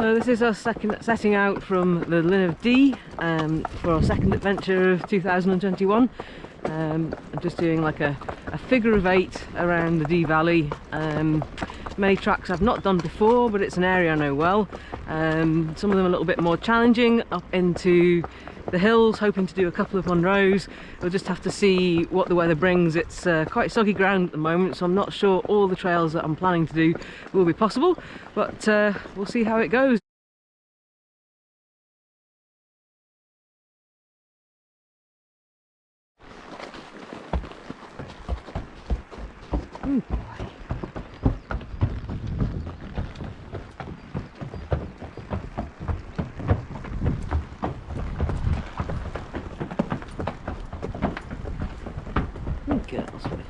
So this is us setting out from the Linn of Dee for our second adventure of 2021. I'm just doing like a figure of 8 around the Dee Valley. Many tracks I've not done before, but it's an area I know well. Some of them a little bit more challenging, up into the hills, hoping to do a couple of Munros. We'll just have to see what the weather brings. It's quite soggy ground at the moment, so I'm not sure all the trails that I'm planning to do will be possible, but we'll see how it goes. Ooh. Girls with.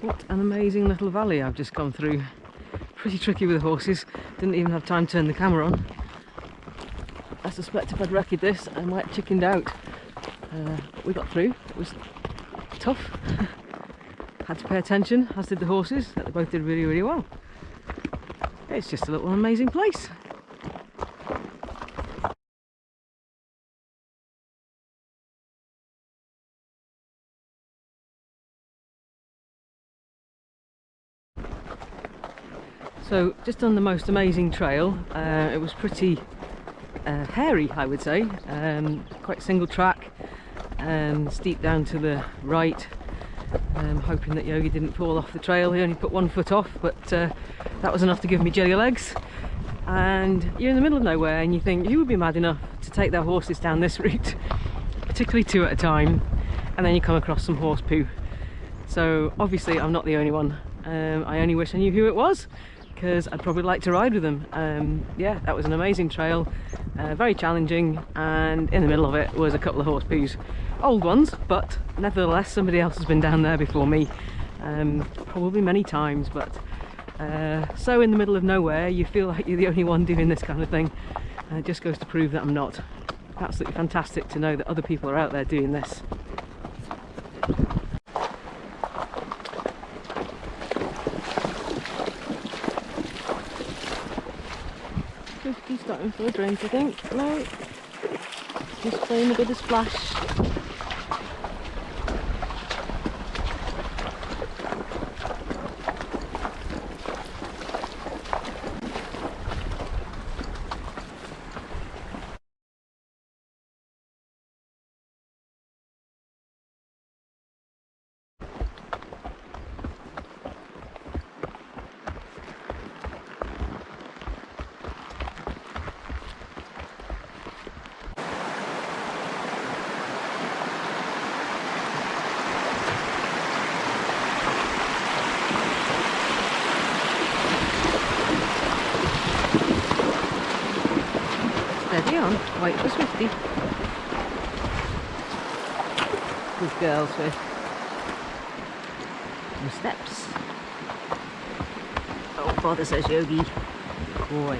What an amazing little valley I've just gone through. Pretty tricky with the horses, didn't even have time to turn the camera on. I suspect if I'd wrecked this I might have chickened out. We got through, it was tough. Had to pay attention, as did the horses. They both did really well. It's just a little amazing place. So just on the most amazing trail. It was pretty hairy, I would say. Quite single track, steep down to the right. Hoping that Yogi didn't fall off the trail. He only put 1 foot off, but that was enough to give me jelly legs. And you're in the middle of nowhere and you think, who would be mad enough to take their horses down this route, particularly 2 at a time, and then you come across some horse poo. So obviously I'm not the only one. I only wish I knew who it was, because I'd probably like to ride with them. Yeah, that was an amazing trail, very challenging, and in the middle of it was a couple of horse poos. Old ones, but nevertheless somebody else has been down there before me, probably many times, but so in the middle of nowhere you feel like you're the only one doing this kind of thing, and it just goes to prove that I'm not. Absolutely fantastic to know that other people are out there doing this. He's starting for a drink, I think. No, he's playing a bit of splash. Steady on, wait for Swifty. Good girl, Swift. And steps. Oh, father says Yogi. Boy.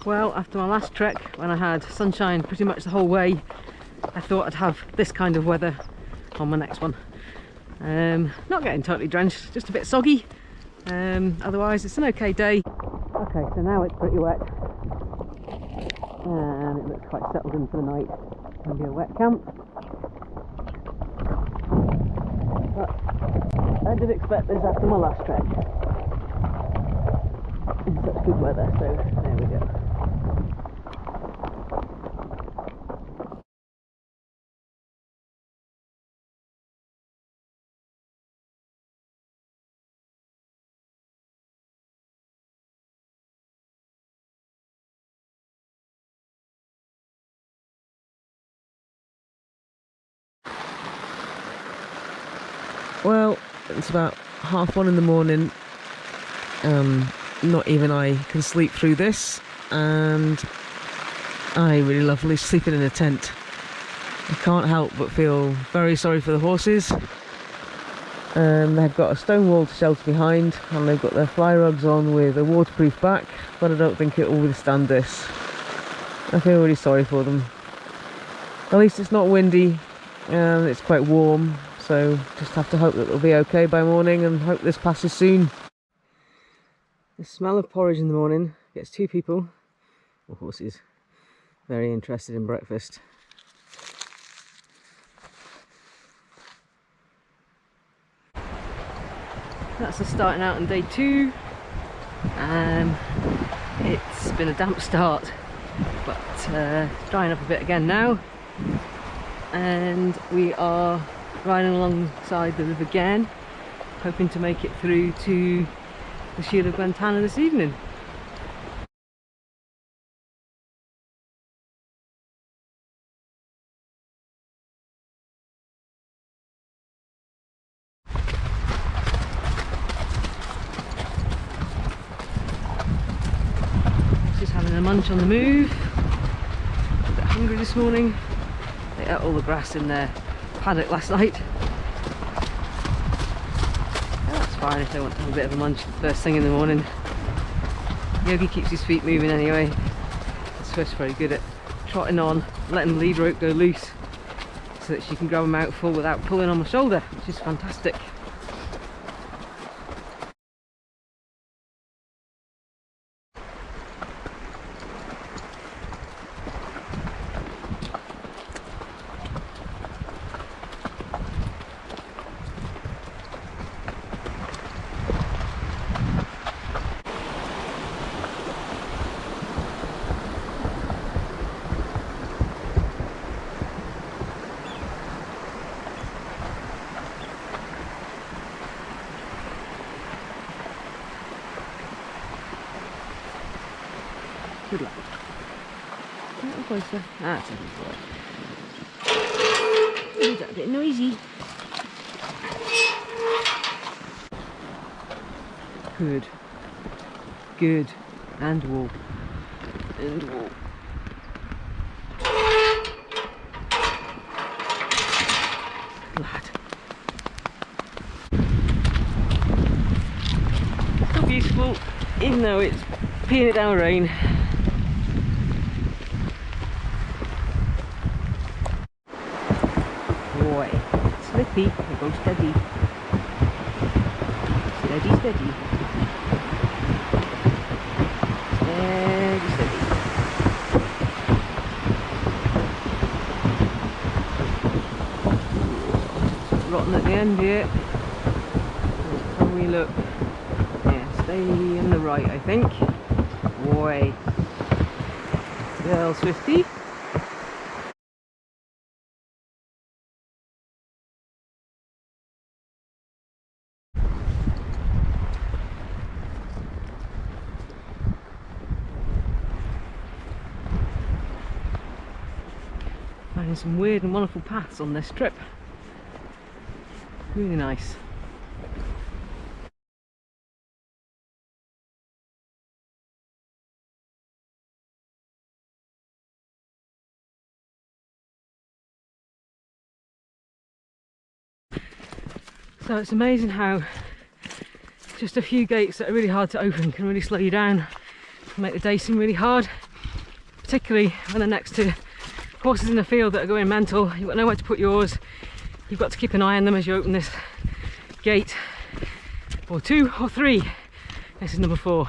Well, after my last trek, when I had sunshine pretty much the whole way, I thought I'd have this kind of weather on my next one. Not getting totally drenched, just a bit soggy. Otherwise it's an okay day. Okay, so now it's pretty wet. And it looks quite settled in for the night. It's going to be a wet camp. But I did expect this after my last trek. In such good weather, so there we go. Well, it's about 1:30 in the morning. Not even I can sleep through this, and I really love sleeping in a tent. I can't help but feel very sorry for the horses. They've got a stone wall to shelter behind, and they've got their fly rugs on with a waterproof back, but I don't think it will withstand this. I feel really sorry for them. At least it's not windy, and it's quite warm. So just have to hope that they'll be okay by morning and hope this passes soon. The smell of porridge in the morning gets two people, or horses, very interested in breakfast. That's us starting out on day 2. It's been a damp start, but it's drying up a bit again now. And we are riding alongside the river again, hoping to make it through to the Shield of Guantana this evening. Just having a munch on the move. A bit hungry this morning. They ate all the grass in their paddock last night. That's fine if they want to have a bit of a munch first thing in the morning. Yogi keeps his feet moving anyway. Swift's very good at trotting on, letting the lead rope go loose so that she can grab a mouthful without pulling on my shoulder, which is fantastic. Good luck. A little closer. That's a good boy. Oh, that's a bit noisy. Good. Good. And walk. And walk. Lad. So beautiful, even though it's peeing it down rain. Boy, slippy, it goes steady. Steady, steady. Steady, steady. Rotten at the end here. How we look. Yeah, stay in the right, I think. Boy. Girl Swifty. Finding some weird and wonderful paths on this trip. Really nice. So it's amazing how just a few gates that are really hard to open can really slow you down and make the day seem really hard. particularly when they're next to horses in the field that are going mental. You've got nowhere to put yours. You've got to keep an eye on them as you open this gate, or 2 or 3. This is number 4.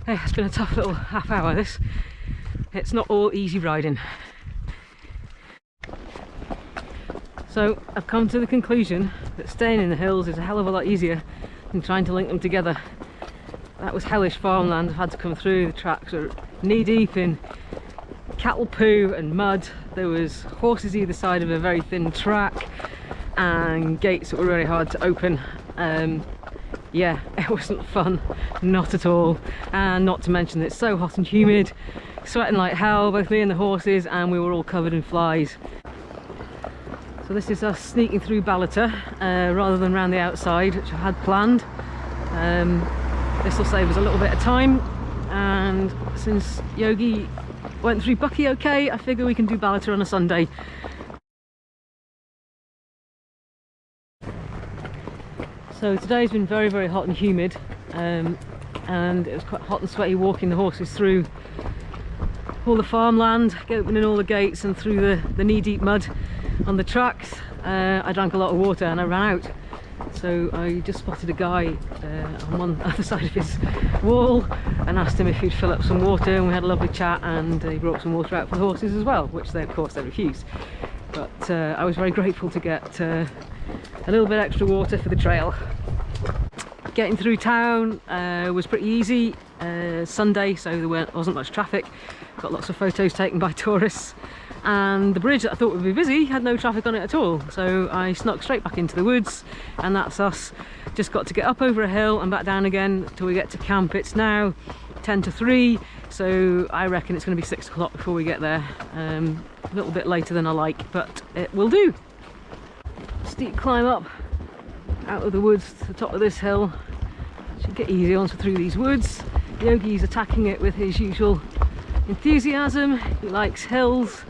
It's been a tough little half hour this. It's not all easy riding. So I've come to the conclusion that staying in the hills is a hell of a lot easier than trying to link them together. That was hellish farmland. I've had to come through. The tracks are knee deep in cattle poo and mud. There was horses either side of a very thin track and gates that were really hard to open. Yeah, it wasn't fun, not at all. And not to mention that it's so hot and humid, sweating like hell, both me and the horses, and we were all covered in flies. So this is us sneaking through Balata rather than round the outside, which I had planned. This will save us a little bit of time, and since Yogi went through Bucky okay, I figure we can do Balata on a Sunday. So today's been very, very hot and humid, and it was quite hot and sweaty walking the horses through all the farmland, opening all the gates and through the knee-deep mud on the tracks. I drank a lot of water and I ran out, so I just spotted a guy on one other side of his wall and asked him if he'd fill up some water, and we had a lovely chat, and he brought some water out for the horses as well, which they, of course, they refused. But I was very grateful to get a little bit extra water for the trail. Getting through town was pretty easy. Sunday, so there wasn't much traffic. Got lots of photos taken by tourists, and the bridge that I thought would be busy had no traffic on it at all. So I snuck straight back into the woods, and that's us. Just got to get up over a hill and back down again till we get to camp. It's now 10 to 3, so I reckon it's going to be 6 o'clock before we get there. A little bit later than I like, but it will do. Steep climb up out of the woods to the top of this hill. Should get easy once we're through these woods. Yogi's attacking it with his usual enthusiasm. He likes hills,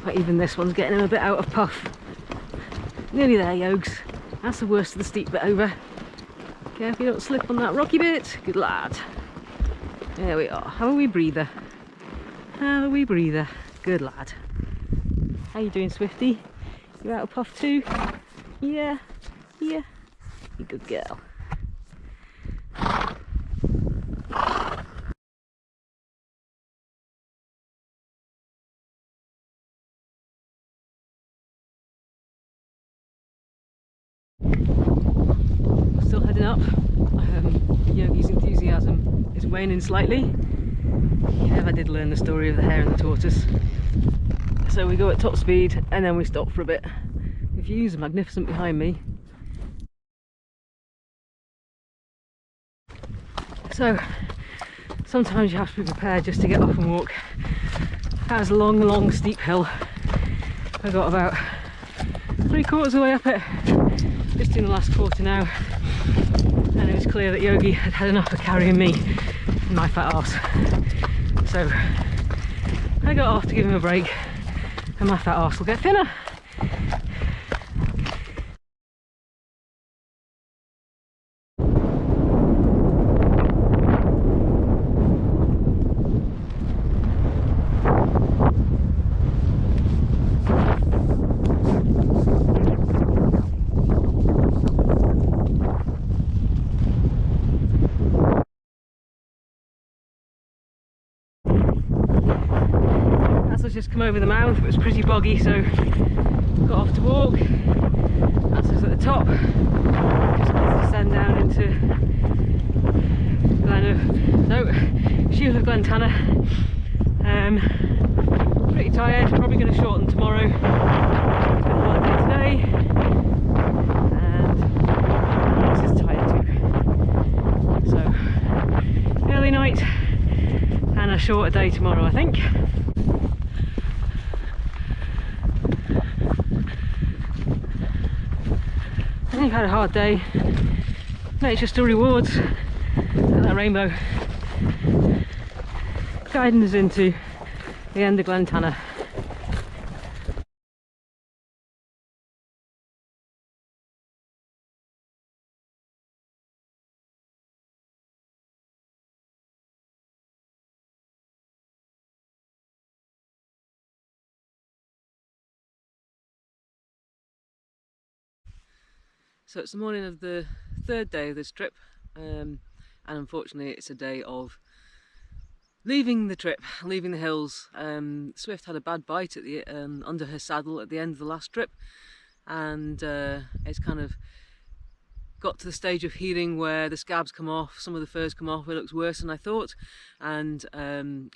but even this one's getting him a bit out of puff. Nearly there, Yogs. That's the worst of the steep bit over. Careful you don't slip on that rocky bit. Good lad. There we are. Have a wee breather. Have a wee breather. Good lad. How you doing, Swifty? You out of puff too? Yeah. Yeah. You good girl. Still heading up. Yogi's enthusiasm is waning slightly. Yeah, I did learn the story of the hare and the tortoise. So we go at top speed and then we stop for a bit. The views are magnificent behind me. So sometimes you have to be prepared just to get off and walk. That was a long, long steep hill. I got about 3/4 of the way up it, just in the last quarter now, and it was clear that Yogi had had enough of carrying me and my fat arse. So I got off to give him a break, and my fat arse will get thinner. As I just come over the mouth, it was pretty boggy, so got off to walk. That's us at the top. Just got to descend down into Shule of Glentana. Pretty tired, probably going to shorten tomorrow. It's been a hard day today, and this is tired too. So early night and a shorter day tomorrow, I think. I think I've had a hard day. Nature still rewards. Look at that rainbow. Guiding us into the end of Glentana. So it's the morning of the third day of this trip, and unfortunately it's a day of leaving the trip, leaving the hills. Swift had a bad bite at the under her saddle at the end of the last trip, and it's kind of got to the stage of healing where the scabs come off, some of the furs come off. It looks worse than I thought, and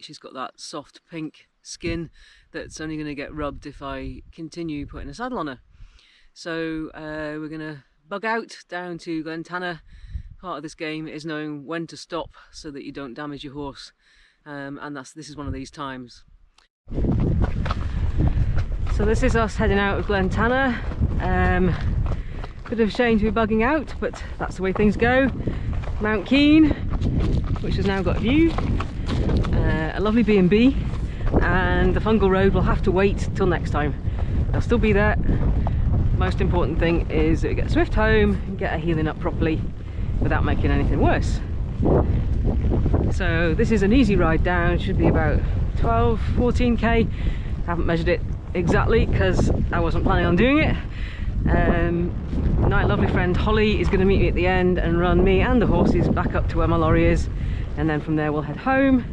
she's got that soft pink skin that's only going to get rubbed if I continue putting a saddle on her. So we're going to bug out down to Glen Tanner. Part of this game is knowing when to stop so that you don't damage your horse, and this is one of these times. So this is us heading out of Glen Tanner. Bit of a shame to be bugging out, but that's the way things go. Mount Keene, which has now got a view, a lovely B&B, and the Fungal Road will have to wait till next time. They'll still be there. Most important thing is that we get Swift home and get her healing up properly without making anything worse. So this is an easy ride down, should be about 12-14k. I haven't measured it exactly because I wasn't planning on doing it. My lovely friend Holly is going to meet me at the end and run me and the horses back up to where my lorry is, and then from there we'll head home.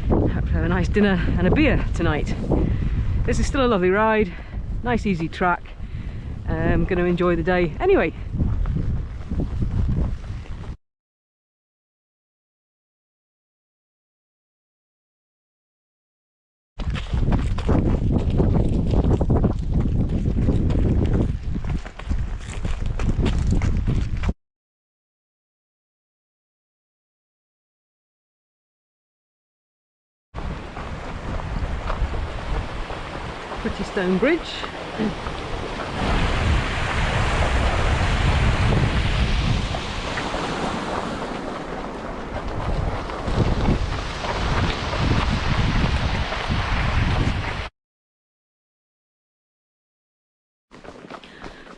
Hope to have a nice dinner and a beer tonight. This is still a lovely ride, nice easy track. I'm going to enjoy the day anyway. Pretty stone bridge.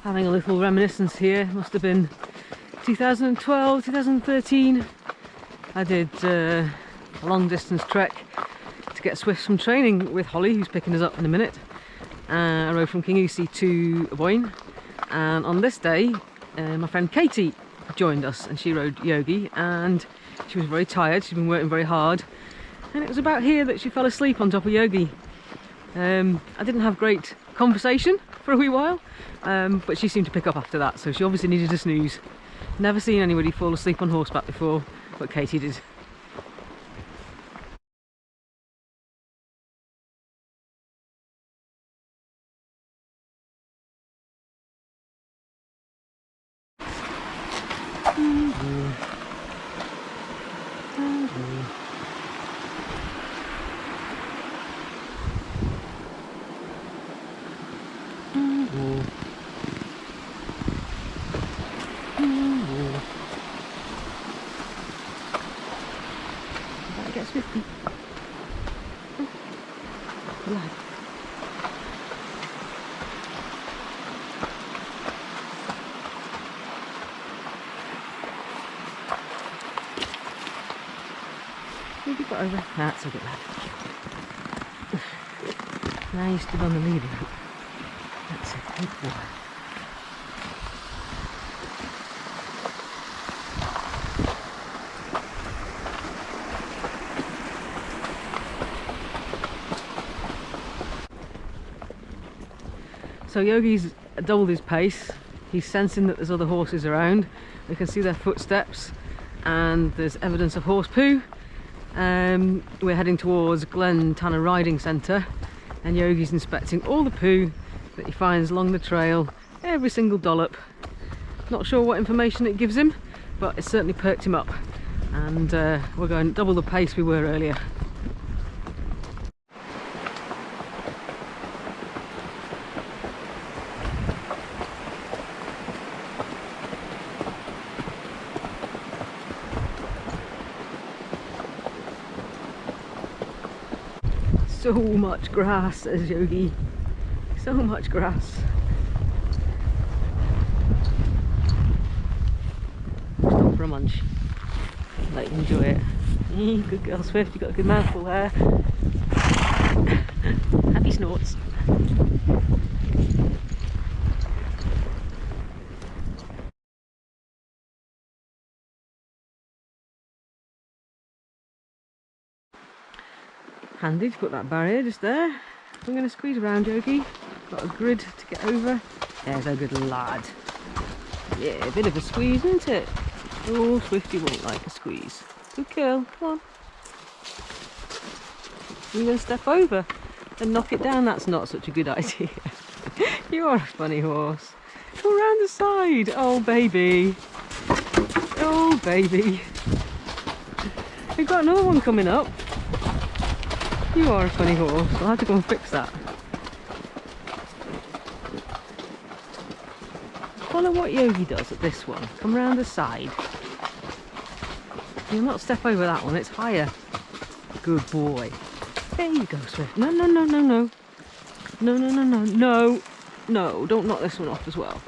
Having a little reminiscence here, must have been 2012, 2013. I did a long distance trek to get Swift some training with Holly, who's picking us up in a minute. I rode from Kingussie to Aboyne, and on this day my friend Katie joined us, and she rode Yogi, and she was very tired. She'd been working very hard, and it was about here that she fell asleep on top of Yogi. I didn't have great conversation for a wee while, but she seemed to pick up after that, so she obviously needed a snooze. Never seen anybody fall asleep on horseback before, but Katie did. Get Swifty. Lad. What have you got over? That's a good lad. Now you stood on the lead rope. That's a good boy. So Yogi's doubled his pace. He's sensing that there's other horses around. We can see their footsteps and there's evidence of horse poo. We're heading towards Glen Tanner Riding Centre, and Yogi's inspecting all the poo that he finds along the trail, every single dollop. Not sure what information it gives him, but it certainly perked him up, and we're going double the pace we were earlier. So much grass, says Yogi. So much grass. Stop for a munch. Let you enjoy it. Good girl, Swift. You got a good mouthful there. Happy snorts. Handy to put that barrier just there. I'm going to squeeze around, Yogi. Got a grid to get over. There's a good lad. Yeah, a bit of a squeeze, isn't it? Oh, Swifty won't like a squeeze. Good girl, come on. You're going to step over and knock it down. That's not such a good idea. You are a funny horse. Go round the side. Oh, baby. Oh, baby. We've got another one coming up. You are a funny horse. I'll have to go and fix that. Follow what Yogi does at this one. Come round the side. You'll not step over that one, it's higher. Good boy. There you go, Swift. No, no, no, no, no. No, no, no, no, no. No, don't knock this one off as well.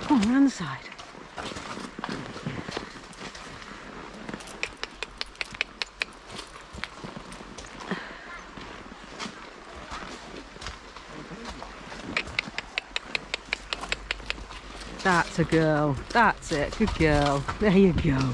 Come on, round the side. That's a girl. That's it. Good girl. There you go.